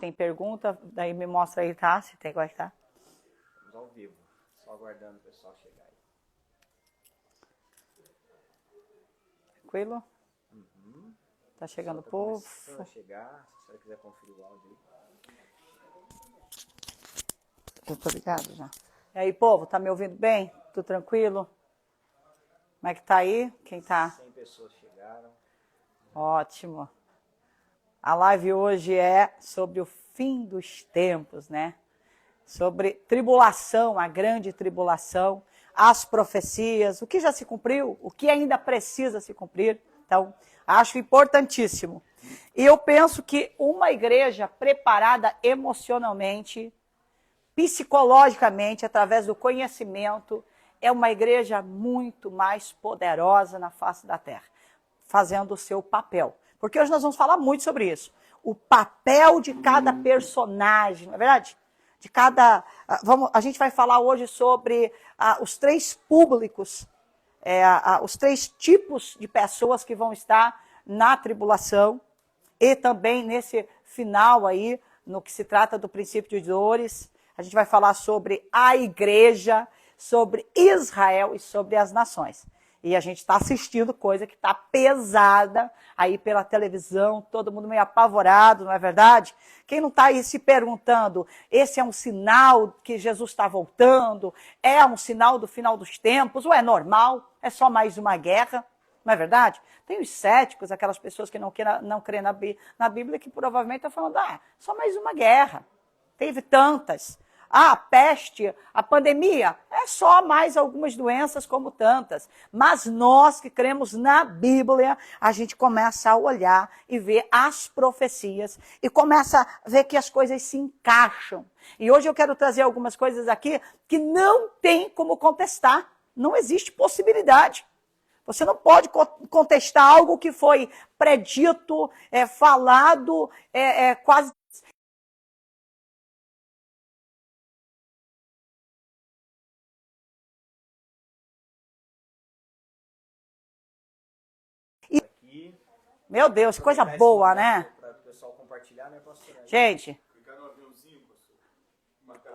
Tem pergunta, daí me mostra aí, tá? Se tem, vai estar. Estamos ao vivo, só aguardando o pessoal chegar aí. Tranquilo? Tá chegando o povo. Começando a chegar, se você quiser conferir o áudio aí. Eu tô ligado já. E aí, povo, tá me ouvindo bem? Tudo tranquilo? Como é que tá aí? Quem tá? 100 pessoas chegaram. Ótimo. A live hoje é sobre o fim dos tempos, né? Sobre tribulação, a grande tribulação, as profecias, o que já se cumpriu, o que ainda precisa se cumprir. Então, acho importantíssimo. E eu penso que uma igreja preparada emocionalmente, psicologicamente, através do conhecimento, é uma igreja muito mais poderosa na face da terra, fazendo o seu papel. Porque hoje nós vamos falar muito sobre isso. O papel de cada personagem, não é verdade? De cada. A gente vai falar hoje sobre os três públicos, os três tipos de pessoas que vão estar na tribulação e também nesse final aí, no que se trata do princípio de dores. A gente vai falar sobre a igreja, sobre Israel e sobre as nações. E a gente está assistindo coisa que está pesada aí pela televisão, todo mundo meio apavorado, não é verdade? Quem não está aí se perguntando, esse é um sinal que Jesus está voltando? É um sinal do final dos tempos? Ou é normal? É só mais uma guerra? Não é verdade? Tem os céticos, aquelas pessoas que não creem na Bíblia, que provavelmente estão falando, só mais uma guerra. Teve tantas. A peste, a pandemia, é só mais algumas doenças como tantas. Mas nós que cremos na Bíblia, a gente começa a olhar e ver as profecias e começa a ver que as coisas se encaixam. E hoje eu quero trazer algumas coisas aqui que não tem como contestar. Não existe possibilidade. Você não pode contestar algo que foi predito, falado, quase... Aqui. Meu Deus, que coisa boa, né? Para o pessoal compartilhar, né, pastor? Gente,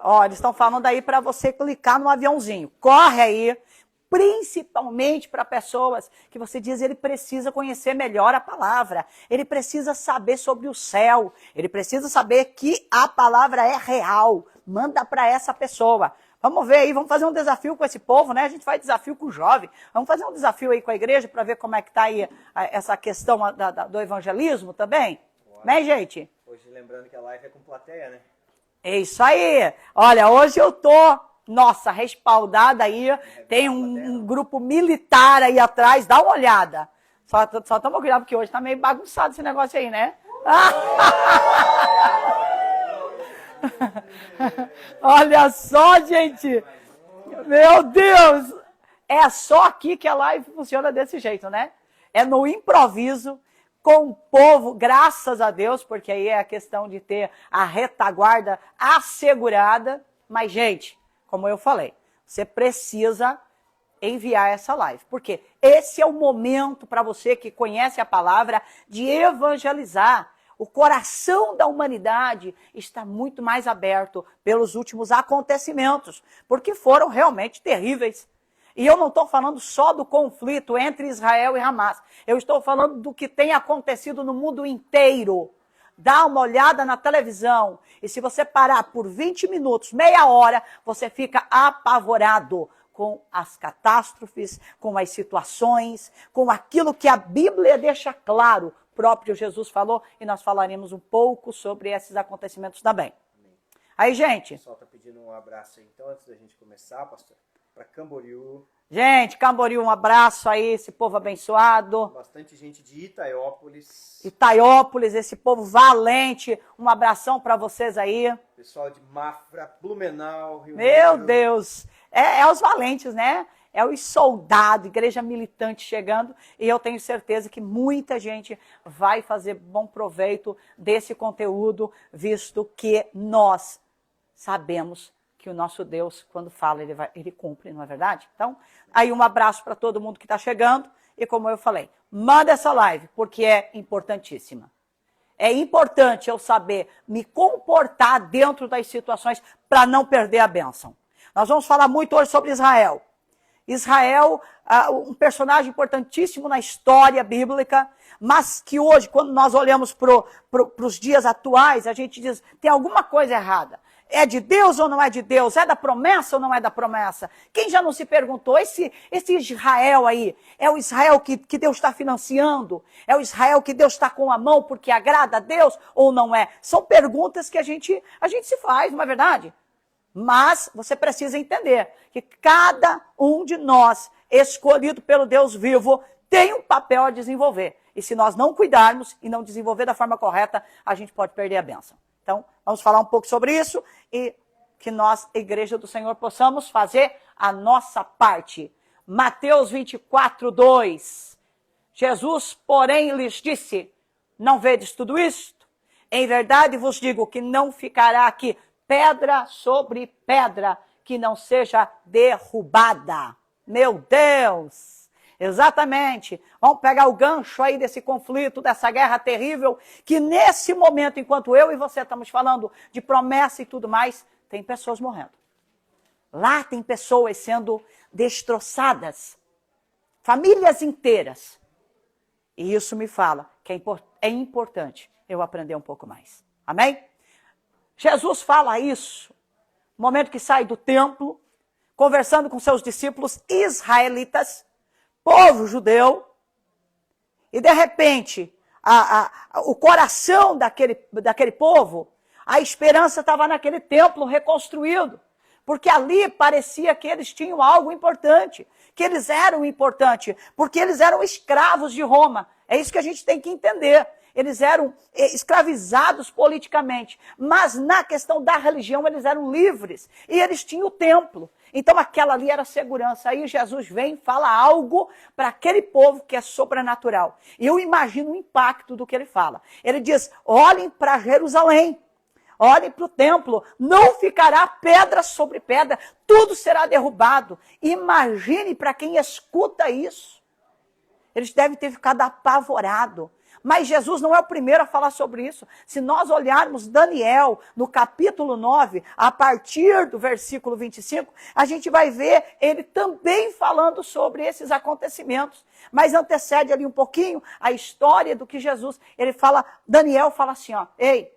ó, eles estão falando aí para você clicar no aviãozinho. Corre aí, principalmente para pessoas que você diz, ele precisa conhecer melhor a palavra, ele precisa saber sobre o céu, ele precisa saber que a palavra é real. Manda para essa pessoa. Vamos ver aí, vamos fazer um desafio com esse povo, né? A gente faz desafio com o jovem. Vamos fazer um desafio aí com a igreja para ver como é que está aí essa questão do evangelismo também. Né, gente? Hoje lembrando que a live é com plateia, né? É isso aí. Olha, hoje eu tô, nossa, respaldada aí. Tem um grupo militar aí atrás. Dá uma olhada. Só toma cuidado porque hoje tá meio bagunçado esse negócio aí, né? Olha só, gente. Meu Deus. É só aqui que a live funciona desse jeito, né? É no improviso, com o povo, graças a Deus, porque aí é a questão de ter a retaguarda assegurada. Mas, gente, como eu falei, você precisa enviar essa live. Porque esse é o momento para você que conhece a palavra de evangelizar. O coração da humanidade está muito mais aberto pelos últimos acontecimentos, porque foram realmente terríveis. E eu não estou falando só do conflito entre Israel e Hamas. Eu estou falando do que tem acontecido no mundo inteiro. Dá uma olhada na televisão. E se você parar por 20 minutos, meia hora, você fica apavorado com as catástrofes, com as situações, com aquilo que a Bíblia deixa claro. O próprio Jesus falou, e nós falaremos um pouco sobre esses acontecimentos também. Aí, gente. O pessoal está pedindo um abraço aí, então, antes da gente começar, pastor. Para Camboriú. Gente, Camboriú, um abraço aí, esse povo abençoado. Bastante gente de Itaiópolis. Itaiópolis, esse povo valente. Um abração para vocês aí. Pessoal de Mafra, Blumenau, Rio Meu Negro. Deus. É os valentes, né? É os soldados, igreja militante chegando. E eu tenho certeza que muita gente vai fazer bom proveito desse conteúdo, visto que nós sabemos que o nosso Deus, quando fala, ele cumpre, não é verdade? Então, aí um abraço para todo mundo que está chegando. E como eu falei, manda essa live, porque é importantíssima. É importante eu saber me comportar dentro das situações para não perder a bênção. Nós vamos falar muito hoje sobre Israel. Israel, um personagem importantíssimo na história bíblica, mas que hoje, quando nós olhamos para os dias atuais, a gente diz, tem alguma coisa errada. É de Deus ou não é de Deus? É da promessa ou não é da promessa? Quem já não se perguntou, esse Israel aí, é o Israel que Deus está financiando? É o Israel que Deus está com a mão porque agrada a Deus ou não é? São perguntas que a gente se faz, não é verdade? Mas você precisa entender que cada um de nós, escolhido pelo Deus vivo, tem um papel a desenvolver. E se nós não cuidarmos e não desenvolver da forma correta, a gente pode perder a bênção. Então, vamos falar um pouco sobre isso e que nós, Igreja do Senhor, possamos fazer a nossa parte. Mateus 24, 2. Jesus, porém, lhes disse, não vedes tudo isto? Em verdade vos digo que não ficará aqui pedra sobre pedra que não seja derrubada. Meu Deus! Exatamente. Vamos pegar o gancho aí desse conflito, dessa guerra terrível, que nesse momento, enquanto eu e você estamos falando de promessa e tudo mais, tem pessoas morrendo. Lá tem pessoas sendo destroçadas. Famílias inteiras. E isso me fala que é importante eu aprender um pouco mais. Amém? Jesus fala isso no momento que sai do templo, conversando com seus discípulos israelitas, povo judeu, e de repente, o coração daquele povo, a esperança estava naquele templo reconstruído, porque ali parecia que eles tinham algo importante, que eles eram importantes, porque eles eram escravos de Roma. É isso que a gente tem que entender. Eles eram escravizados politicamente, mas na questão da religião eles eram livres, e eles tinham o templo. Então aquela ali era segurança. Aí Jesus vem e fala algo para aquele povo que é sobrenatural. E eu imagino o impacto do que ele fala. Ele diz, olhem para Jerusalém, olhem para o templo, não ficará pedra sobre pedra, tudo será derrubado. Imagine para quem escuta isso. Eles devem ter ficado apavorados. Mas Jesus não é o primeiro a falar sobre isso. Se nós olharmos Daniel, no capítulo 9, a partir do versículo 25, a gente vai ver ele também falando sobre esses acontecimentos. Mas antecede ali um pouquinho a história do que Jesus, Daniel fala assim, ó, ei,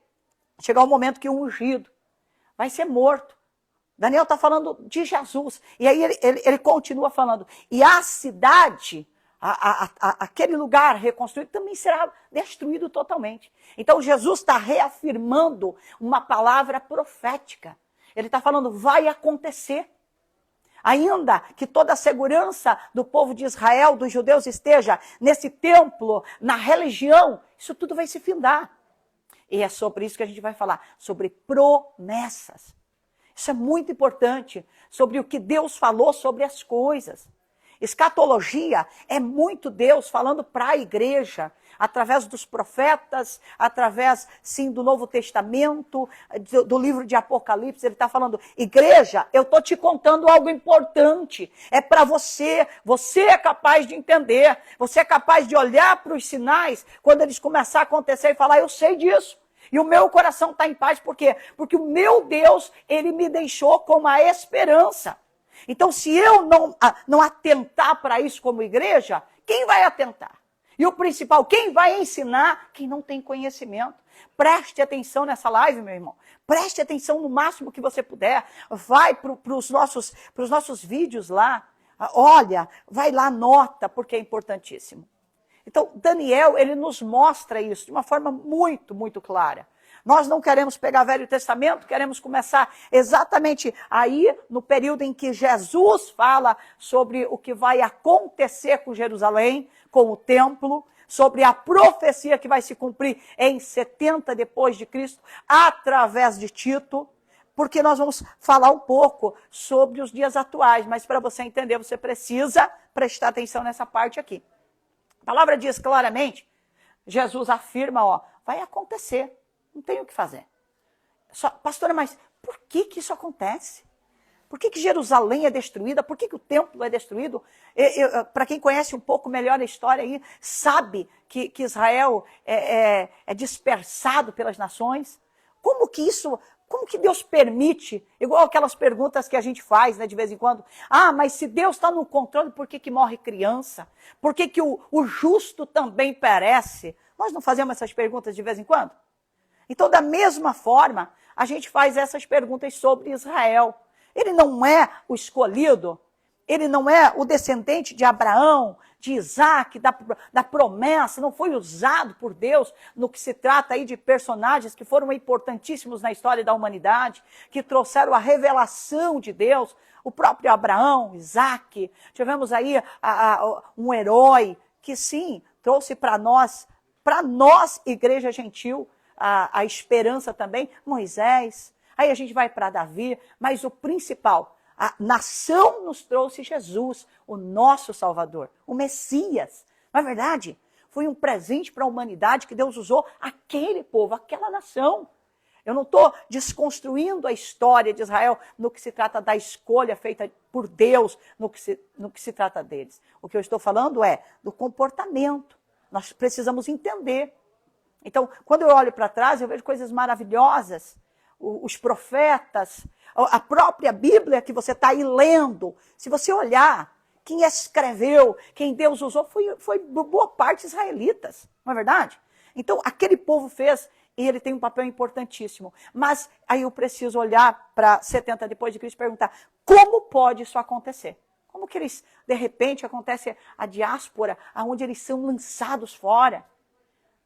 chegar o momento que o ungido vai ser morto. Daniel está falando de Jesus. E aí ele continua falando, e a cidade... aquele lugar reconstruído também será destruído totalmente. Então Jesus está reafirmando uma palavra profética. Ele está falando, vai acontecer. Ainda que toda a segurança do povo de Israel, dos judeus, esteja nesse templo, na religião, isso tudo vai se findar. E é sobre isso que a gente vai falar, sobre promessas. Isso é muito importante, sobre o que Deus falou sobre as coisas. Escatologia é muito Deus falando para a igreja, através dos profetas, através, sim, do Novo Testamento, do livro de Apocalipse. Ele está falando, igreja, eu estou te contando algo importante. É para você. Você é capaz de entender. Você é capaz de olhar para os sinais, quando eles começarem a acontecer e falar, eu sei disso. E o meu coração está em paz. Por quê? Porque o meu Deus, ele me deixou com uma esperança. Então, se eu não atentar para isso como igreja, quem vai atentar? E o principal, quem vai ensinar? Quem não tem conhecimento. Preste atenção nessa live, meu irmão. Preste atenção no máximo que você puder. Vai para os nossos vídeos lá. Olha, vai lá, anota, porque é importantíssimo. Então, Daniel, ele nos mostra isso de uma forma muito, muito clara. Nós não queremos pegar Velho Testamento, queremos começar exatamente aí no período em que Jesus fala sobre o que vai acontecer com Jerusalém, com o templo, sobre a profecia que vai se cumprir em 70 depois de Cristo, através de Tito, porque nós vamos falar um pouco sobre os dias atuais, mas para você entender, você precisa prestar atenção nessa parte aqui. A palavra diz claramente, Jesus afirma, ó, vai acontecer. Não tem o que fazer. Pastora, mas por que isso acontece? Por que Jerusalém é destruída? Por que o templo é destruído? Para quem conhece um pouco melhor a história aí, sabe que Israel é dispersado pelas nações. Como que Deus permite? Igual aquelas perguntas que a gente faz, né, de vez em quando. Ah, mas se Deus está no controle, por que morre criança? Por que o justo também perece? Nós não fazemos essas perguntas de vez em quando? Então, da mesma forma, a gente faz essas perguntas sobre Israel. Ele não é o escolhido, ele não é o descendente de Abraão, de Isaac, da promessa, não foi usado por Deus no que se trata aí de personagens que foram importantíssimos na história da humanidade, que trouxeram a revelação de Deus, o próprio Abraão, Isaac. Tivemos aí um herói que sim, trouxe para nós, igreja gentil, a esperança também, Moisés. Aí a gente vai para Davi, mas o principal, a nação nos trouxe Jesus, o nosso Salvador, o Messias. Na verdade, foi um presente para a humanidade que Deus usou aquele povo, aquela nação. Eu não estou desconstruindo a história de Israel no que se trata da escolha feita por Deus, no que se trata deles. O que eu estou falando é do comportamento. Nós precisamos entender. Então, quando eu olho para trás, eu vejo coisas maravilhosas. Os profetas, a própria Bíblia que você está aí lendo. Se você olhar, quem escreveu, quem Deus usou, foi boa parte israelitas, não é verdade? Então, aquele povo fez, e ele tem um papel importantíssimo. Mas aí eu preciso olhar para 70 depois de Cristo e perguntar, como pode isso acontecer? Como que eles, de repente, acontece a diáspora, onde eles são lançados fora?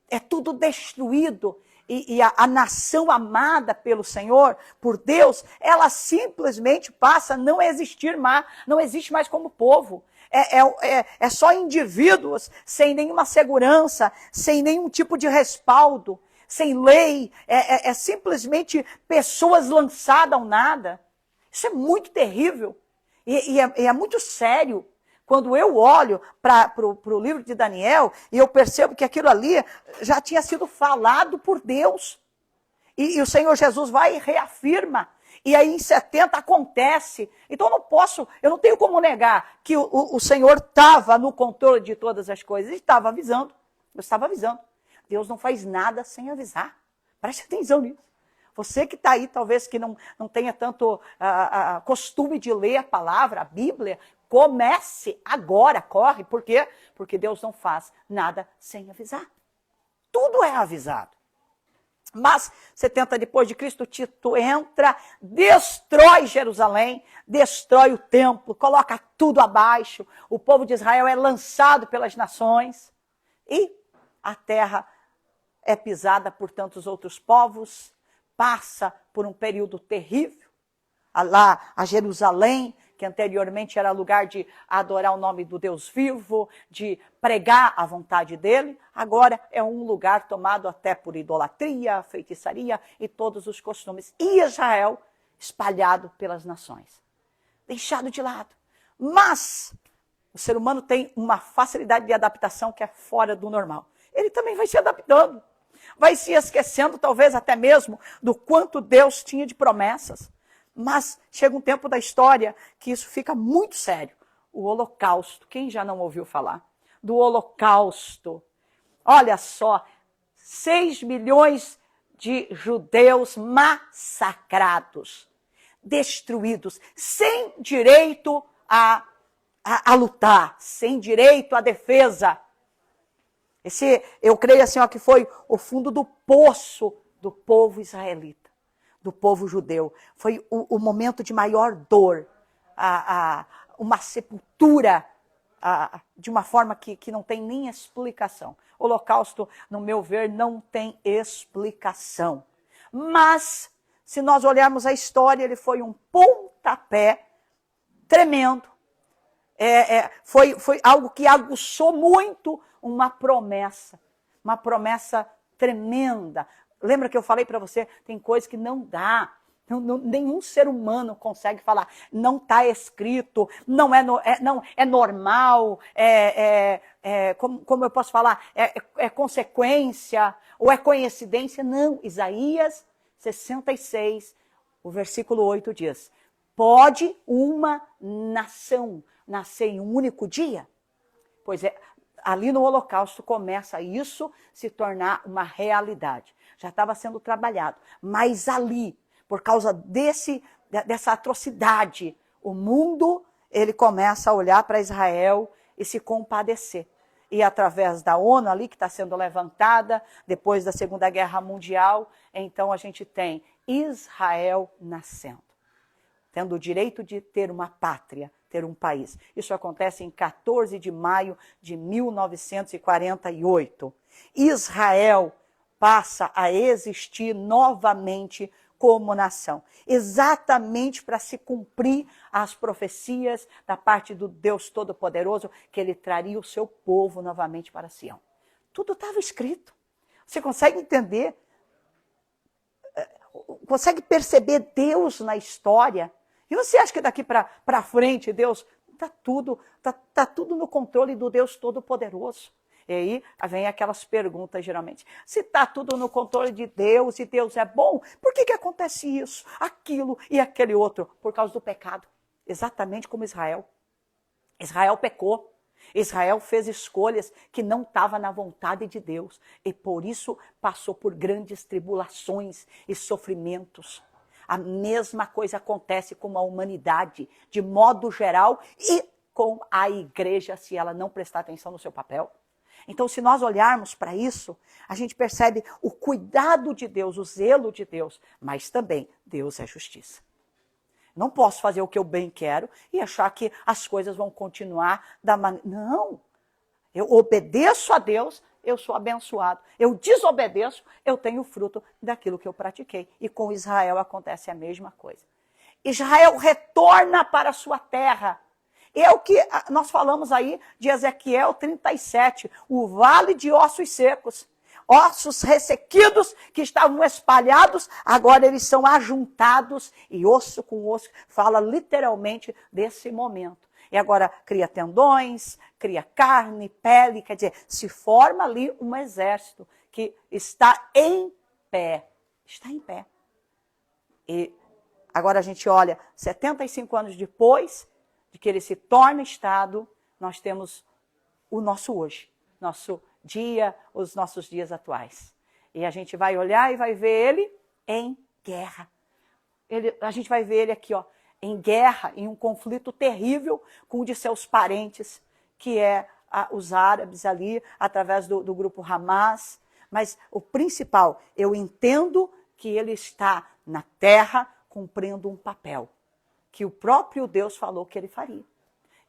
É tudo destruído. E a nação amada pelo Senhor, por Deus, ela simplesmente passa a não existir mais, não existe mais como povo. É só indivíduos sem nenhuma segurança, sem nenhum tipo de respaldo, sem lei, é simplesmente pessoas lançadas ao nada. Isso é muito terrível e é muito sério. Quando eu olho para o livro de Daniel e eu percebo que aquilo ali já tinha sido falado por Deus. E o Senhor Jesus vai e reafirma. E aí em 70 acontece. Então eu não tenho como negar que o Senhor estava no controle de todas as coisas. Ele estava avisando. Eu estava avisando. Deus não faz nada sem avisar. Preste atenção nisso. Você que está aí, talvez que não tenha tanto costume de ler a palavra, a Bíblia, comece agora, corre. Por quê? Porque Deus não faz nada sem avisar. Tudo é avisado. Mas 70 depois de Cristo, Tito entra, destrói Jerusalém, destrói o templo, coloca tudo abaixo. O povo de Israel é lançado pelas nações e a terra é pisada por tantos outros povos, passa por um período terrível. Lá a Jerusalém, que anteriormente era lugar de adorar o nome do Deus vivo, de pregar a vontade dele, agora é um lugar tomado até por idolatria, feitiçaria e todos os costumes. E Israel espalhado pelas nações, deixado de lado. Mas o ser humano tem uma facilidade de adaptação que é fora do normal. Ele também vai se adaptando, vai se esquecendo talvez até mesmo do quanto Deus tinha de promessas. Mas chega um tempo da história que isso fica muito sério. O Holocausto. Quem já não ouviu falar do Holocausto? Olha só, 6 milhões de judeus massacrados, destruídos, sem direito a lutar, sem direito à defesa. Eu creio assim, ó, que foi o fundo do poço do povo israelita, do povo judeu. Foi o momento de maior dor, uma sepultura de uma forma que não tem nem explicação. O Holocausto, no meu ver, não tem explicação. Mas, se nós olharmos a história, ele foi um pontapé tremendo. Foi algo que aguçou muito uma promessa tremenda. Lembra que eu falei para você, tem coisas que não dá, nenhum ser humano consegue falar, não está escrito, não é normal, como eu posso falar, é consequência, ou é coincidência. Não, Isaías 66, o versículo 8 diz, Pode uma nação nascer em um único dia? Pois é, ali no Holocausto começa isso se tornar uma realidade. Já estava sendo trabalhado, mas ali, por causa dessa atrocidade, o mundo ele começa a olhar para Israel e se compadecer. E através da ONU ali, que está sendo levantada, depois da Segunda Guerra Mundial, então a gente tem Israel nascendo, tendo o direito de ter uma pátria, ter um país. Isso acontece em 14 de maio de 1948. Israel passa a existir novamente como nação, exatamente para se cumprir as profecias da parte do Deus Todo-Poderoso, que ele traria o seu povo novamente para Sião. Tudo estava escrito. Você consegue entender? Consegue perceber Deus na história? E você acha que daqui para frente, Deus, está tudo no controle do Deus Todo-Poderoso? E aí vem aquelas perguntas, geralmente. Se está tudo no controle de Deus e Deus é bom, por que acontece isso, aquilo e aquele outro? Por causa do pecado. Exatamente como Israel. Israel pecou. Israel fez escolhas que não estavam na vontade de Deus. E por isso passou por grandes tribulações e sofrimentos. A mesma coisa acontece com a humanidade, de modo geral, e com a igreja, se ela não prestar atenção no seu papel. Então, se nós olharmos para isso, a gente percebe o cuidado de Deus, o zelo de Deus, mas também Deus é justiça. Não posso fazer o que eu bem quero e achar que as coisas vão continuar da maneira... Não! Eu obedeço a Deus, eu sou abençoado. Eu desobedeço, eu tenho fruto daquilo que eu pratiquei. E com Israel acontece a mesma coisa. Israel retorna para a sua terra. É o que nós falamos aí de Ezequiel 37, o vale de ossos secos. Ossos ressequidos que estavam espalhados, agora eles são ajuntados e osso com osso, fala literalmente desse momento. E agora cria tendões, cria carne, pele, quer dizer, se forma ali um exército que está em pé. Está em pé. E agora a gente olha, 75 anos depois de que ele se torna Estado, nós temos o nosso hoje, nosso dia, os nossos dias atuais. E a gente vai olhar e vai ver ele em guerra. A gente vai ver ele aqui, ó, em guerra, em um conflito terrível com um de seus parentes, que é os árabes ali, através do grupo Hamas. Mas o principal, eu entendo que ele está na terra cumprindo um papel, que o próprio Deus falou que ele faria.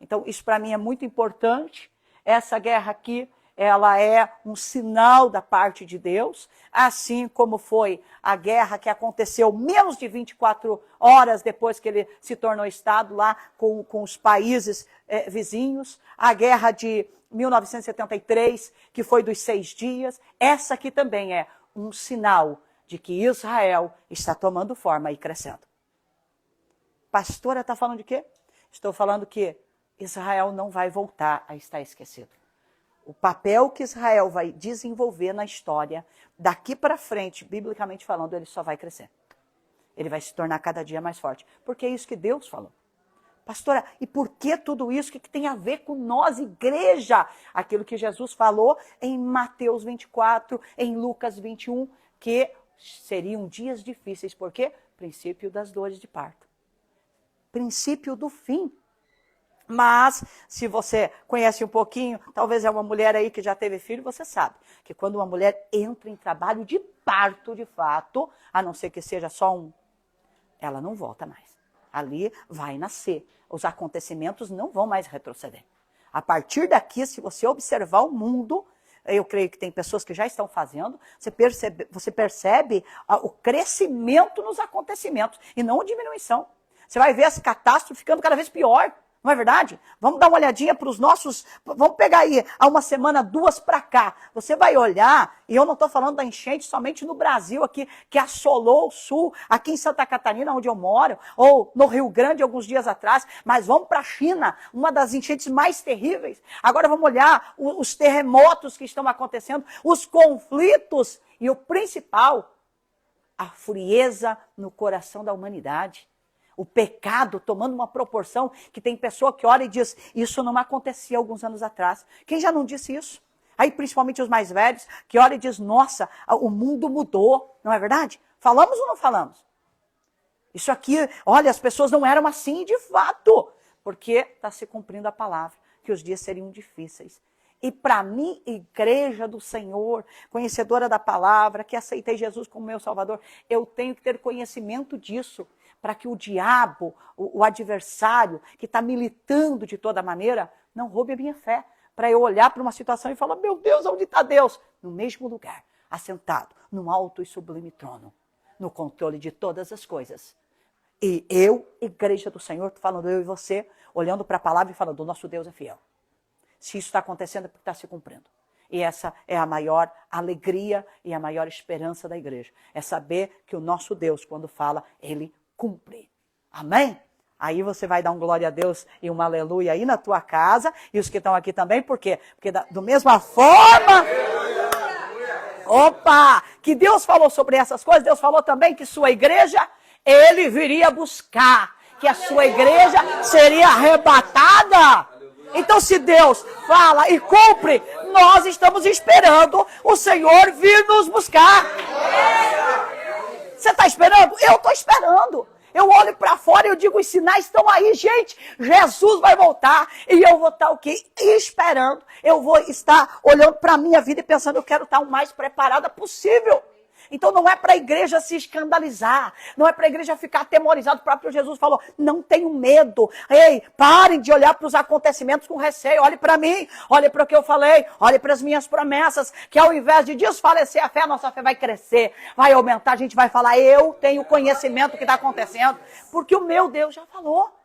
Então, isso para mim é muito importante. Essa guerra aqui, ela é um sinal da parte de Deus, assim como foi a guerra que aconteceu menos de 24 horas depois que ele se tornou Estado lá com os países vizinhos, a guerra de 1973, que foi dos 6 dias, essa aqui também é um sinal de que Israel está tomando forma e crescendo. Pastora, está falando de quê? Estou falando que Israel não vai voltar a estar esquecido. O papel que Israel vai desenvolver na história, daqui para frente, biblicamente falando, ele só vai crescer. Ele vai se tornar cada dia mais forte. Porque é isso que Deus falou. Pastora, e por que tudo isso? O que tem a ver com nós, igreja? Aquilo que Jesus falou em Mateus 24, em Lucas 21, que seriam dias difíceis. Por quê? Princípio das dores de parto. Princípio do fim. Mas, se você conhece um pouquinho, talvez é uma mulher aí que já teve filho, você sabe que quando uma mulher entra em trabalho de parto, de fato, a não ser que seja só ela não volta mais. Ali vai nascer. Os acontecimentos não vão mais retroceder. A partir daqui, se você observar o mundo, eu creio que tem pessoas que já estão fazendo, você percebe o crescimento nos acontecimentos e não a diminuição. Você vai ver as catástrofes ficando cada vez pior. Não é verdade? Vamos dar uma olhadinha para os nossos... Vamos pegar aí, há uma semana, 2 para cá. Você vai olhar, e eu não estou falando da enchente somente no Brasil aqui, que assolou o sul, aqui em Santa Catarina, onde eu moro, ou no Rio Grande, alguns dias atrás, mas vamos para a China, uma das enchentes mais terríveis. Agora vamos olhar os terremotos que estão acontecendo, os conflitos, e o principal, a frieza no coração da humanidade. O pecado tomando uma proporção que tem pessoa que olha e diz, isso não acontecia alguns anos atrás. Quem já não disse isso? Aí principalmente os mais velhos, que olham e diz, nossa, o mundo mudou. Não é verdade? Falamos ou não falamos? Isso aqui, olha, as pessoas não eram assim de fato. Porque está se cumprindo a palavra, que os dias seriam difíceis. E para mim, igreja do Senhor, conhecedora da palavra, que aceitei Jesus como meu Salvador, eu tenho que ter conhecimento disso, para que o diabo, o adversário, que está militando de toda maneira, não roube a minha fé. Para eu olhar para uma situação e falar, meu Deus, onde está Deus? No mesmo lugar, assentado, num alto e sublime trono, no controle de todas as coisas. E eu, igreja do Senhor, estou falando eu e você, olhando para a palavra e falando, o nosso Deus é fiel. Se isso está acontecendo é porque está se cumprindo. E essa é a maior alegria e a maior esperança da igreja. É saber que o nosso Deus, quando fala, ele cumpre. Amém? Aí você vai dar um glória a Deus e um aleluia aí na tua casa. E os que estão aqui também, por quê? Porque da mesma forma... Opa! Que Deus falou sobre essas coisas, Deus falou também que sua igreja, ele viria buscar. Que a sua igreja seria arrebatada. Então, se Deus fala e cumpre, nós estamos esperando o Senhor vir nos buscar. Você está esperando? Eu estou esperando. Eu olho para fora e eu digo, os sinais estão aí, gente. Jesus vai voltar e eu vou estar o quê? Esperando. Eu vou estar olhando para a minha vida e pensando, eu quero estar o mais preparada possível. Então não é para a igreja se escandalizar, não é para a igreja ficar atemorizada. O próprio Jesus falou, não tenham medo. Ei, parem de olhar para os acontecimentos com receio. Olhe para mim, olhe para o que eu falei, olhe para as minhas promessas, que ao invés de desfalecer a fé, a nossa fé vai crescer, vai aumentar. A gente vai falar, eu tenho conhecimento do que está acontecendo, porque o meu Deus já falou.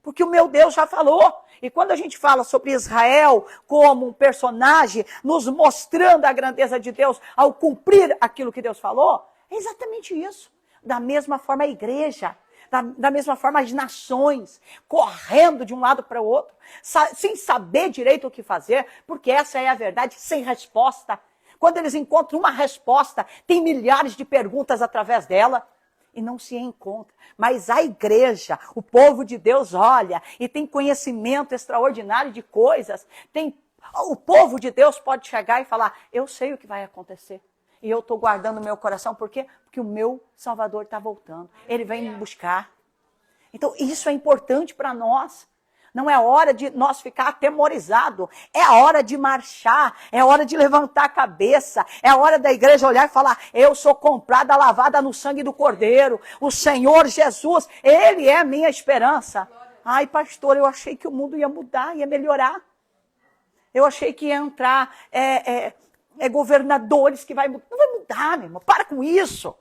Porque o meu Deus já falou. E quando a gente fala sobre Israel como um personagem, nos mostrando a grandeza de Deus ao cumprir aquilo que Deus falou, é exatamente isso. Da mesma forma a igreja, da mesma forma as nações, correndo de um lado para o outro, sem saber direito o que fazer, porque essa é a verdade, sem resposta. Quando eles encontram uma resposta, tem milhares de perguntas através dela. E não se encontra. Mas a igreja, o povo de Deus olha e tem conhecimento extraordinário de coisas. O povo de Deus pode chegar e falar, eu sei o que vai acontecer. E eu estou guardando o meu coração. Por quê? Porque o meu Salvador está voltando. Ele vem me buscar. Então isso é importante para nós. Não é hora de nós ficar atemorizados. É a hora de marchar. É a hora de levantar a cabeça. É a hora da igreja olhar e falar, eu sou comprada, lavada no sangue do Cordeiro. O Senhor Jesus, Ele é a minha esperança. Ai, pastor, eu achei que o mundo ia mudar, ia melhorar. Eu achei que ia entrar governadores que vai mudar. Não vai mudar, meu irmão. Para com isso.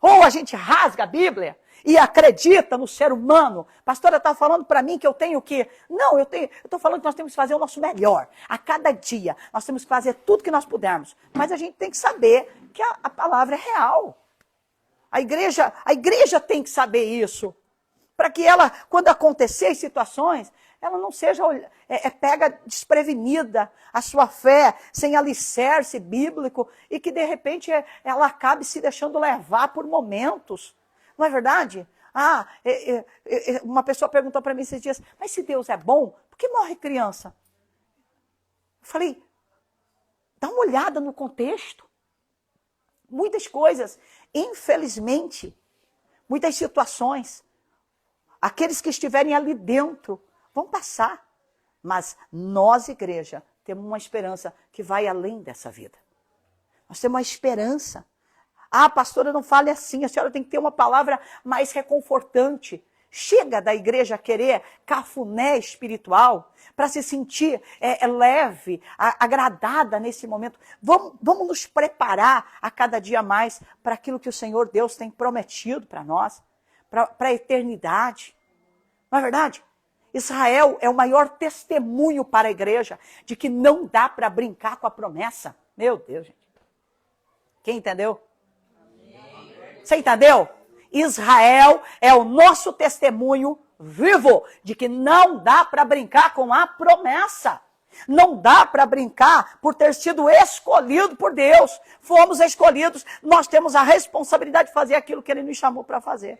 Ou a gente rasga a Bíblia e acredita no ser humano. Pastora está falando para mim que eu tenho que... Não, eu estou falando que nós temos que fazer o nosso melhor. A cada dia, nós temos que fazer tudo que nós pudermos. Mas a gente tem que saber que a palavra é real. A igreja tem que saber isso. Para que ela, quando acontecer as situações, ela não seja pega desprevenida, a sua fé sem alicerce bíblico, e que de repente ela acabe se deixando levar por momentos. Não é verdade? Uma pessoa perguntou para mim esses dias, mas se Deus é bom, por que morre criança? Eu falei, dá uma olhada no contexto. Muitas coisas, infelizmente, muitas situações, aqueles que estiverem ali dentro vão passar. Mas nós, igreja, temos uma esperança que vai além dessa vida. Nós temos uma esperança. Pastora, não fale assim, a senhora tem que ter uma palavra mais reconfortante. Chega da igreja querer cafuné espiritual para se sentir leve, agradada nesse momento. Vamos nos preparar a cada dia mais para aquilo que o Senhor Deus tem prometido para nós, para a eternidade. Não é verdade? Israel é o maior testemunho para a igreja de que não dá para brincar com a promessa. Meu Deus, gente. Quem entendeu? Você entendeu? Israel é o nosso testemunho vivo de que não dá para brincar com a promessa. Não dá para brincar por ter sido escolhido por Deus. Fomos escolhidos, nós temos a responsabilidade de fazer aquilo que Ele nos chamou para fazer.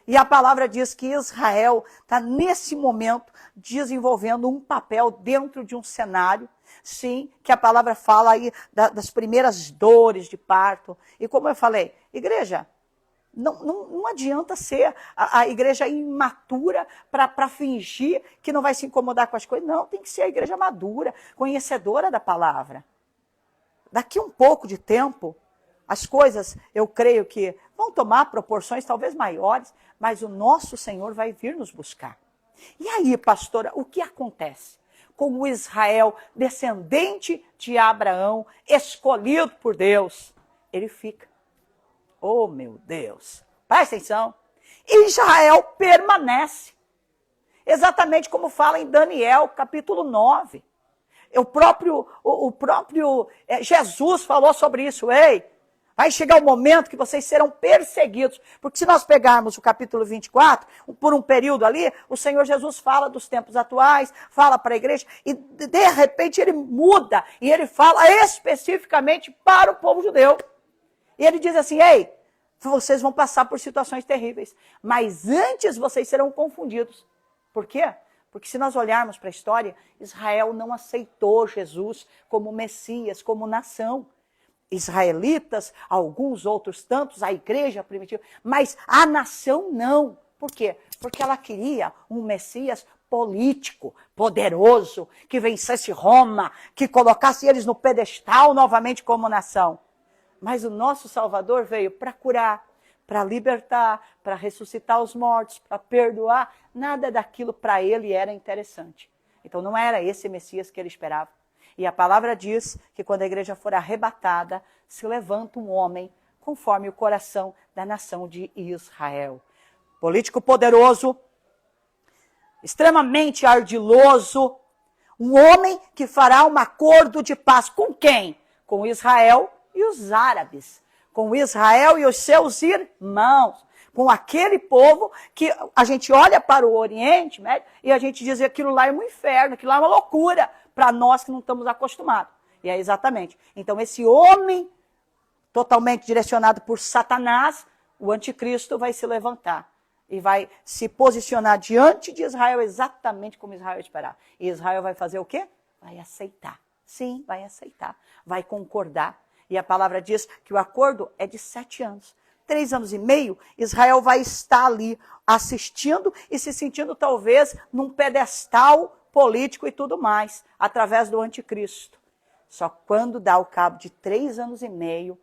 E a palavra diz que Israel está, nesse momento, desenvolvendo um papel dentro de um cenário, sim, que a palavra fala aí das primeiras dores de parto. E como eu falei, igreja, não adianta ser a igreja imatura para fingir que não vai se incomodar com as coisas. Não, tem que ser a igreja madura, conhecedora da palavra. Daqui um pouco de tempo, as coisas, eu creio que vão tomar proporções talvez maiores, mas o nosso Senhor vai vir nos buscar. E aí, pastora, o que acontece com o Israel, descendente de Abraão, escolhido por Deus? Ele fica. Oh, meu Deus! Presta atenção. Israel permanece. Exatamente como fala em Daniel, capítulo 9. O próprio Jesus falou sobre isso. Ei, vai chegar o momento que vocês serão perseguidos. Porque se nós pegarmos o capítulo 24, por um período ali, o Senhor Jesus fala dos tempos atuais, fala para a igreja, e de repente ele muda, e ele fala especificamente para o povo judeu. E ele diz assim, ei, vocês vão passar por situações terríveis, mas antes vocês serão confundidos. Por quê? Porque se nós olharmos para a história, Israel não aceitou Jesus como Messias, como nação. Israelitas, alguns outros tantos, a igreja primitiva, mas a nação não. Por quê? Porque ela queria um Messias político, poderoso, que vencesse Roma, que colocasse eles no pedestal novamente como nação. Mas o nosso Salvador veio para curar, para libertar, para ressuscitar os mortos, para perdoar. Nada daquilo para ele era interessante. Então não era esse Messias que ele esperava. E a palavra diz que quando a igreja for arrebatada, se levanta um homem conforme o coração da nação de Israel. Político poderoso, extremamente ardiloso, um homem que fará um acordo de paz com quem? Com Israel e os árabes, com Israel e os seus irmãos, com aquele povo que a gente olha para o Oriente Médio e a gente diz que aquilo lá é um inferno, aquilo lá é uma loucura para nós que não estamos acostumados. E é exatamente. Então esse homem totalmente direcionado por Satanás, o anticristo vai se levantar e vai se posicionar diante de Israel exatamente como Israel esperava. E Israel vai fazer o quê? Vai aceitar. Sim, vai aceitar. Vai concordar. E a palavra diz que o acordo é de 7 anos. 3 anos e meio, Israel vai estar ali assistindo e se sentindo talvez num pedestal político e tudo mais, através do anticristo. Só quando dá o cabo de 3 anos e meio,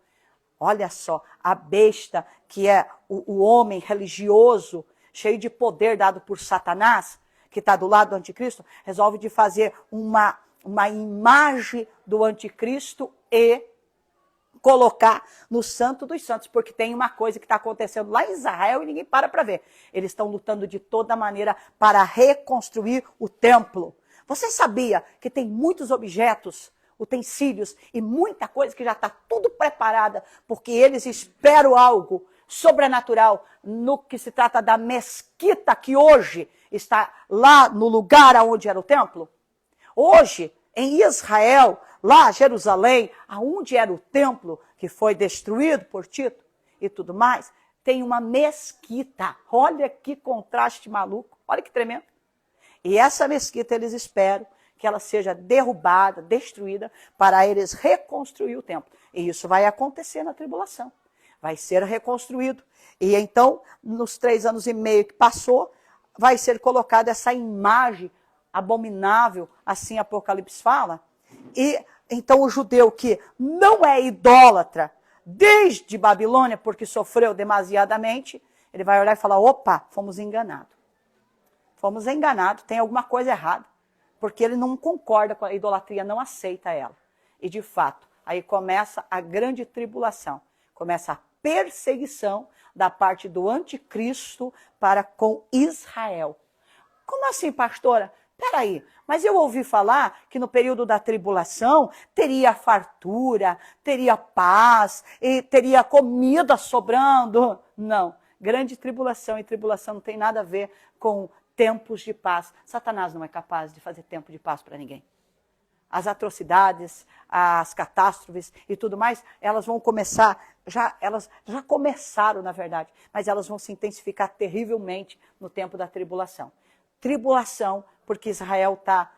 olha só, a besta, que é o homem religioso, cheio de poder dado por Satanás, que está do lado do anticristo, resolve de fazer uma imagem do anticristo e colocar no Santo dos Santos, porque tem uma coisa que está acontecendo lá em Israel e ninguém para ver. Eles estão lutando de toda maneira para reconstruir o templo. Você sabia que tem muitos objetos, utensílios e muita coisa que já está tudo preparada, porque eles esperam algo sobrenatural no que se trata da mesquita que hoje está lá no lugar onde era o templo? Hoje, em Israel, lá Jerusalém, aonde era o templo que foi destruído por Tito e tudo mais, tem uma mesquita. Olha que contraste maluco, olha que tremendo. E essa mesquita eles esperam que ela seja derrubada, destruída, para eles reconstruir o templo. E isso vai acontecer na tribulação. Vai ser reconstruído. E então, nos 3 anos e meio que passou, vai ser colocada essa imagem abominável, assim Apocalipse fala. E então o judeu que não é idólatra desde Babilônia, porque sofreu demasiadamente, ele vai olhar e falar, opa, fomos enganados. Fomos enganados, tem alguma coisa errada. Porque ele não concorda com a idolatria, não aceita ela. E de fato, aí começa a grande tribulação. Começa a perseguição da parte do anticristo para com Israel. Como assim, pastora? Peraí, mas eu ouvi falar que no período da tribulação teria fartura, teria paz, e teria comida sobrando. Não, grande tribulação e tribulação não tem nada a ver com tempos de paz. Satanás não é capaz de fazer tempo de paz para ninguém. As atrocidades, as catástrofes e tudo mais, elas vão começar elas já começaram, na verdade, mas elas vão se intensificar terrivelmente no tempo da tribulação. Tribulação, porque Israel está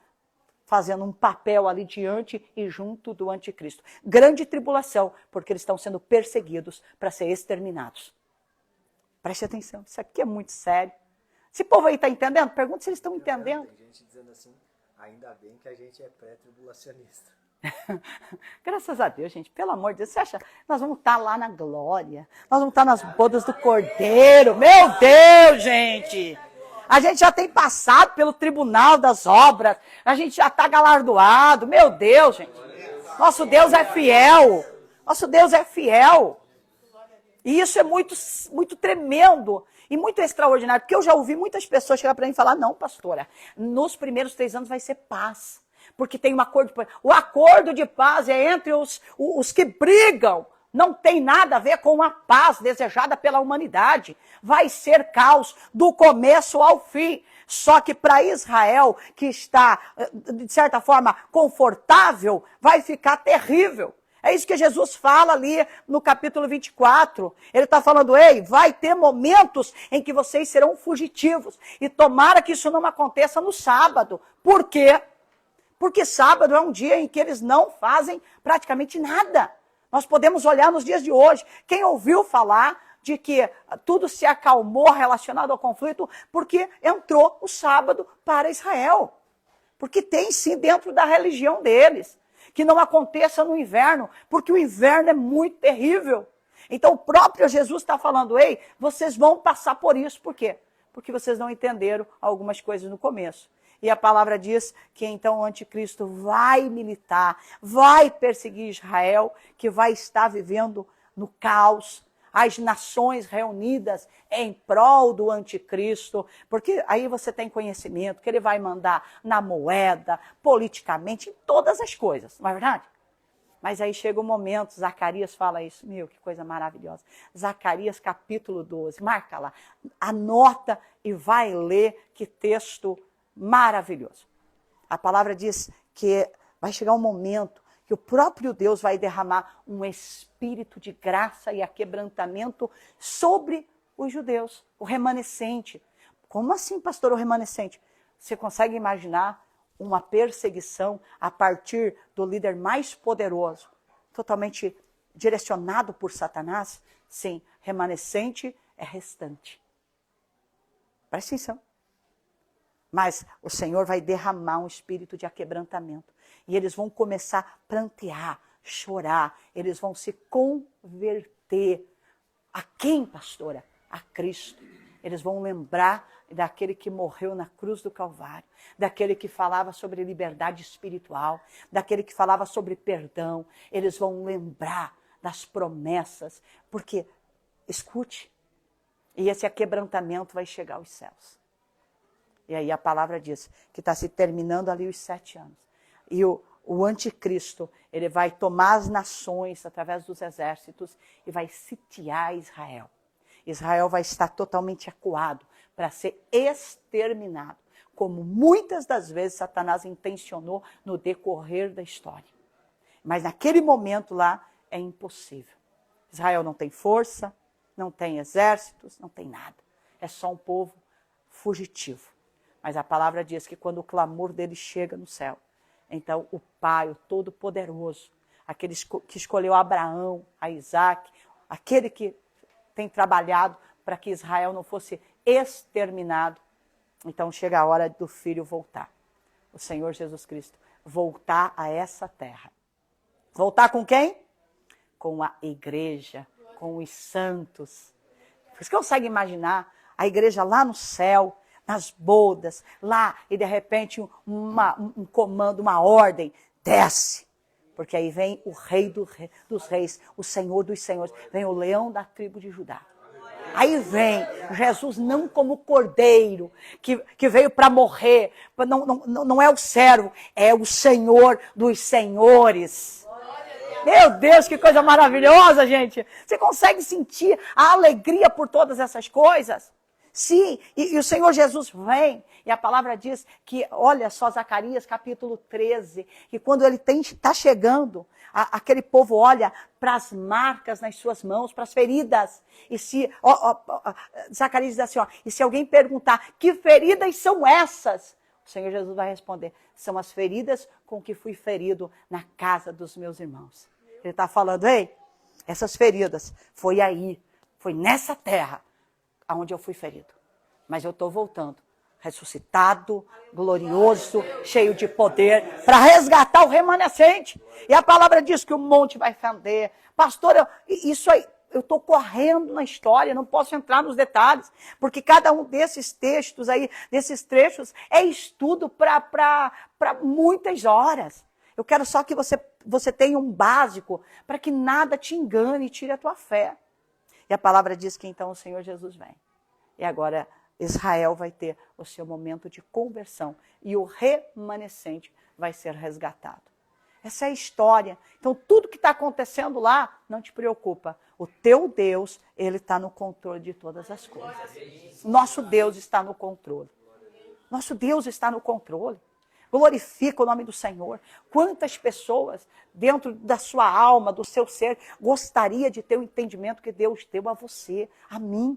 fazendo um papel ali diante e junto do anticristo. Grande tribulação, porque eles estão sendo perseguidos para ser exterminados. Preste atenção, isso aqui é muito sério. Esse povo aí está entendendo? Pergunta se eles estão entendendo. Tem gente dizendo assim, ainda bem que a gente é pré-tribulacionista. Graças a Deus, gente, pelo amor de Deus, você acha? Nós vamos estar lá na glória, nós vamos estar nas bodas do Cordeiro, meu Deus, gente! A gente já tem passado pelo tribunal das obras, a gente já está galardoado, meu Deus, gente! Nosso Deus é fiel, nosso Deus é fiel. E isso é muito, muito tremendo e muito extraordinário, porque eu já ouvi muitas pessoas chegar para mim e falar, não, pastora, nos primeiros 3 anos vai ser paz. Porque tem um acordo de paz. O acordo de paz é entre os que brigam. Não tem nada a ver com a paz desejada pela humanidade. Vai ser caos do começo ao fim. Só que para Israel, que está, de certa forma, confortável, vai ficar terrível. É isso que Jesus fala ali no capítulo 24. Ele está falando, ei, vai ter momentos em que vocês serão fugitivos. E tomara que isso não aconteça no sábado. Por quê? Porque sábado é um dia em que eles não fazem praticamente nada. Nós podemos olhar nos dias de hoje. Quem ouviu falar de que tudo se acalmou relacionado ao conflito porque entrou o sábado para Israel. Porque tem sim dentro da religião deles. Que não aconteça no inverno, porque o inverno é muito terrível. Então o próprio Jesus está falando, ei, vocês vão passar por isso. Por quê? Porque vocês não entenderam algumas coisas no começo. E a palavra diz que então o anticristo vai militar, vai perseguir Israel, que vai estar vivendo no caos, as nações reunidas em prol do anticristo, porque aí você tem conhecimento que ele vai mandar na moeda, politicamente, em todas as coisas, não é verdade? Mas aí chega o momento, Zacarias fala isso, meu, que coisa maravilhosa. Zacarias capítulo 12, marca lá, anota e vai ler, que texto maravilhoso. A palavra diz que vai chegar um momento que o próprio Deus vai derramar um espírito de graça e aquebrantamento sobre os judeus, o remanescente. Como assim, pastor, o remanescente? Você consegue imaginar uma perseguição a partir do líder mais poderoso, totalmente direcionado por Satanás? Sim, remanescente é restante. Presta atenção. Mas o Senhor vai derramar um espírito de aquebrantamento. E eles vão começar a prantear, chorar. Eles vão se converter. A quem, pastora? A Cristo. Eles vão lembrar daquele que morreu na cruz do Calvário. Daquele que falava sobre liberdade espiritual. Daquele que falava sobre perdão. Eles vão lembrar das promessas. Porque, escute, e esse aquebrantamento vai chegar aos céus. E aí a palavra diz que está se terminando ali os 7 anos. E o anticristo, ele vai tomar as nações através dos exércitos e vai sitiar Israel. Israel vai estar totalmente acuado para ser exterminado, como muitas das vezes Satanás intencionou no decorrer da história. Mas naquele momento lá é impossível. Israel não tem força, não tem exércitos, não tem nada. É só um povo fugitivo. Mas a palavra diz que quando o clamor dele chega no céu, então o Pai, o Todo-Poderoso, aquele que escolheu Abraão, a Isaac, aquele que tem trabalhado para que Israel não fosse exterminado, então chega a hora do Filho voltar. O Senhor Jesus Cristo voltar a essa terra. Voltar com quem? Com a igreja, com os santos. Você consegue imaginar a igreja lá no céu, nas bodas, lá, e de repente um comando, uma ordem, desce. Porque aí vem o Rei dos Reis, o Senhor dos Senhores, vem o leão da tribo de Judá. Aí vem Jesus não como cordeiro, que veio para morrer, não é o servo, é o Senhor dos Senhores. Meu Deus, que coisa maravilhosa, gente. Você consegue sentir a alegria por todas essas coisas? Sim, e o Senhor Jesus vem, e a palavra diz que, olha só, Zacarias capítulo 13, que quando ele está chegando, aquele povo olha para as marcas nas suas mãos, para as feridas. E se, Zacarias diz assim, e se alguém perguntar, que feridas são essas? O Senhor Jesus vai responder, são as feridas com que fui ferido na casa dos meus irmãos. Ele está falando, ei, essas feridas, foi aí, foi nessa terra, aonde eu fui ferido. Mas eu estou voltando, ressuscitado, glorioso, cheio de poder, para resgatar o remanescente. E a palavra diz que o monte vai fender. Pastor, isso aí, eu estou correndo na história, não posso entrar nos detalhes, porque cada um desses textos aí, desses trechos, é estudo para muitas horas. Eu quero só que você tenha um básico, para que nada te engane e tire a tua fé. E a palavra diz que então o Senhor Jesus vem. E agora Israel vai ter o seu momento de conversão. E o remanescente vai ser resgatado. Essa é a história. Então tudo que está acontecendo lá, não te preocupa. O teu Deus, ele está no controle de todas as coisas. Nosso Deus está no controle. Nosso Deus está no controle. Glorifica o nome do Senhor. Quantas pessoas dentro da sua alma, do seu ser, gostaria de ter o entendimento que Deus deu a você, a mim.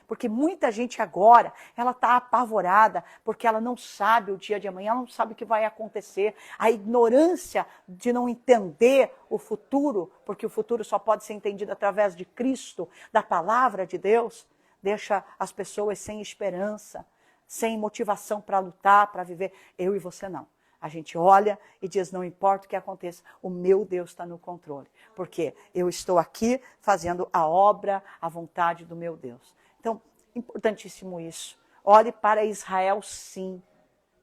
Porque muita gente agora, ela está apavorada, porque ela não sabe o dia de amanhã, ela não sabe o que vai acontecer. A ignorância de não entender o futuro, porque o futuro só pode ser entendido através de Cristo, da palavra de Deus, deixa as pessoas sem esperança, sem motivação para lutar, para viver. Eu e você não. A gente olha e diz, não importa o que aconteça, o meu Deus está no controle. Porque eu estou aqui fazendo a obra, a vontade do meu Deus. Então, importantíssimo isso. Olhe para Israel, sim,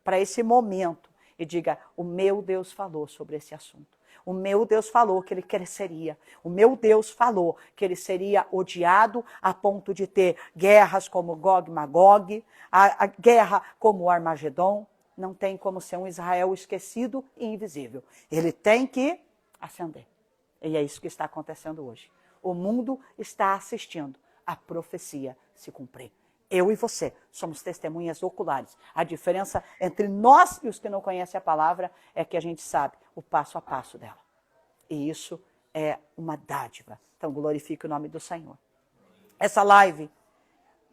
para esse momento. E diga, o meu Deus falou sobre esse assunto. O meu Deus falou que ele cresceria. O meu Deus falou que ele seria odiado a ponto de ter guerras como Gog e Magog, a guerra como o Armagedon. Não tem como ser um Israel esquecido e invisível. Ele tem que ascender. E é isso que está acontecendo hoje. O mundo está assistindo a profecia se cumprir. Eu e você somos testemunhas oculares. A diferença entre nós e os que não conhecem a palavra é que a gente sabe o passo a passo dela. E isso é uma dádiva. Então glorifique o nome do Senhor. Essa live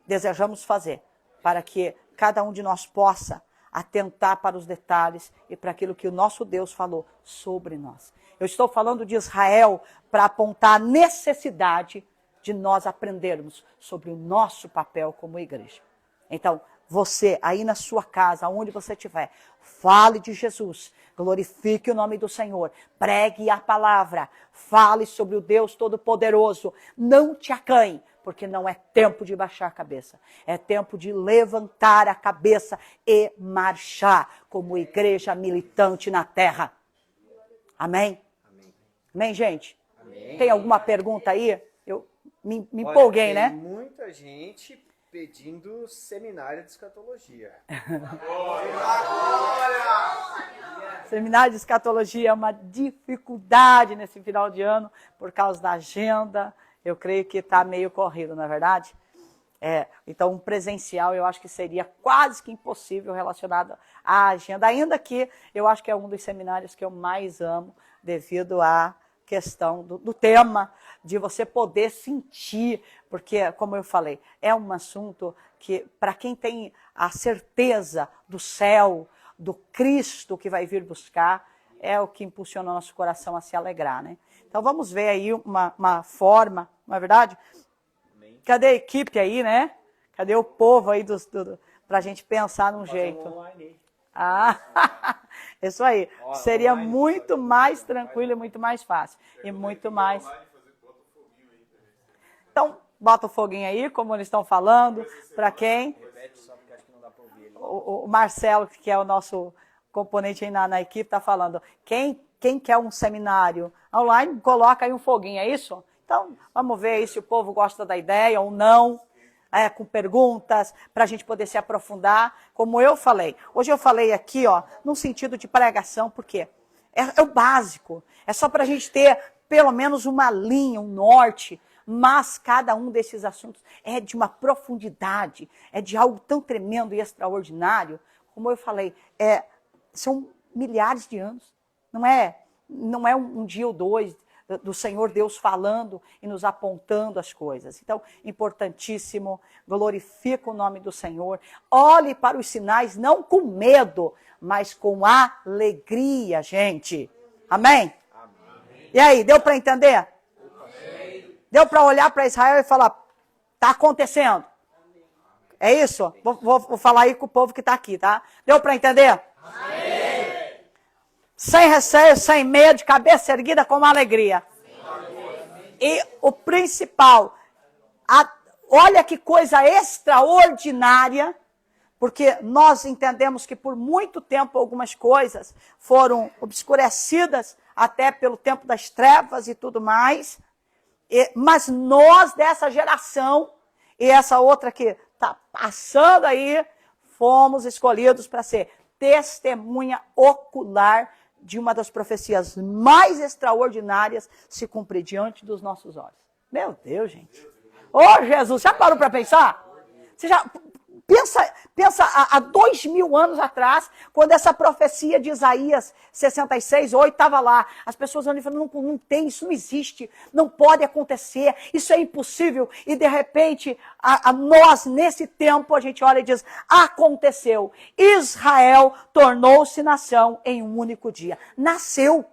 desejamos fazer para que cada um de nós possa atentar para os detalhes e para aquilo que o nosso Deus falou sobre nós. Eu estou falando de Israel para apontar a necessidade de nós aprendermos sobre o nosso papel como igreja. Então, você aí na sua casa, onde você estiver, fale de Jesus, glorifique o nome do Senhor, pregue a palavra, fale sobre o Deus Todo-Poderoso, não te acanhe, porque não é tempo de baixar a cabeça, é tempo de levantar a cabeça e marchar como igreja militante na terra. Amém? Amém, Amém, gente? Amém. Tem alguma pergunta aí? Eu me empolguei, né? Tem muita gente pedindo seminário de escatologia. Seminário de escatologia é uma dificuldade nesse final de ano por causa da agenda. Eu creio que está meio corrido, não é verdade? Então, um presencial eu acho que seria quase que impossível relacionado à agenda, ainda que eu acho que é um dos seminários que eu mais amo, devido à questão do tema, de você poder sentir, porque, como eu falei, é um assunto que, para quem tem a certeza do céu, do Cristo que vai vir buscar, é o que impulsiona o nosso coração a se alegrar, né? Então, vamos ver aí uma forma, não é verdade? Cadê a equipe aí, né? Cadê o povo aí para a gente pensar num jeito? Isso aí. Seria muito mais tranquilo e muito mais fácil. E muito mais... Então, bota o foguinho aí, como eles estão falando. Para quem? O Marcelo, que é o nosso componente aí na equipe, está falando. Quem quer um seminário online, coloca aí um foguinho, é isso? Então, vamos ver aí se o povo gosta da ideia ou não, com perguntas, para a gente poder se aprofundar. Como eu falei, hoje eu falei aqui, num sentido de pregação, porque é o básico. É só para a gente ter pelo menos uma linha, um norte, mas cada um desses assuntos é de uma profundidade, é de algo tão tremendo e extraordinário, como eu falei, são milhares de anos, não é um dia ou dois do Senhor Deus falando e nos apontando as coisas. Então, importantíssimo, glorifica o nome do Senhor, olhe para os sinais, não com medo, mas com alegria, gente. Amém? Amém. E aí, deu para entender? Amém. Deu para olhar para Israel e falar, está acontecendo? Amém. É isso? Vou falar aí com o povo que está aqui, tá? Deu para entender? Amém. Sem receio, sem medo, de cabeça erguida com alegria. Amém. E o principal, olha que coisa extraordinária, porque nós entendemos que por muito tempo algumas coisas foram obscurecidas, até pelo tempo das trevas e tudo mais, mas nós dessa geração, e essa outra que está passando aí, fomos escolhidos para ser testemunha ocular de uma das profecias mais extraordinárias se cumprir diante dos nossos olhos. Meu Deus, gente. Ô, Jesus, já parou para pensar? Você já pensa há 2000 anos atrás, quando essa profecia de Isaías 66:8 estava lá. As pessoas olham e falam, não tem, isso não existe, não pode acontecer, isso é impossível. E de repente, nós, nesse tempo, a gente olha e diz, aconteceu. Israel tornou-se nação em um único dia. Nasceu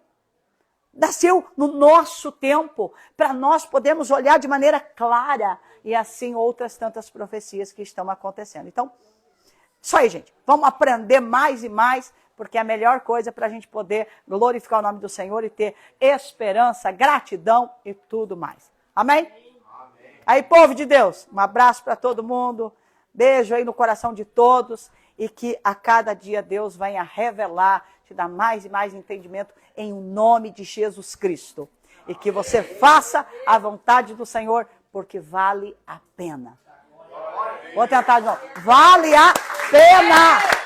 no nosso tempo, para nós podermos olhar de maneira clara, e assim outras tantas profecias que estão acontecendo. Então, isso aí, gente. Vamos aprender mais e mais, porque é a melhor coisa para a gente poder glorificar o nome do Senhor e ter esperança, gratidão e tudo mais. Amém? Amém. Aí, povo de Deus, um abraço para todo mundo, beijo aí no coração de todos, e que a cada dia Deus venha revelar, te dar mais e mais entendimento em nome de Jesus Cristo. E que você faça a vontade do Senhor, porque vale a pena. Vou tentar de novo. Vale a pena!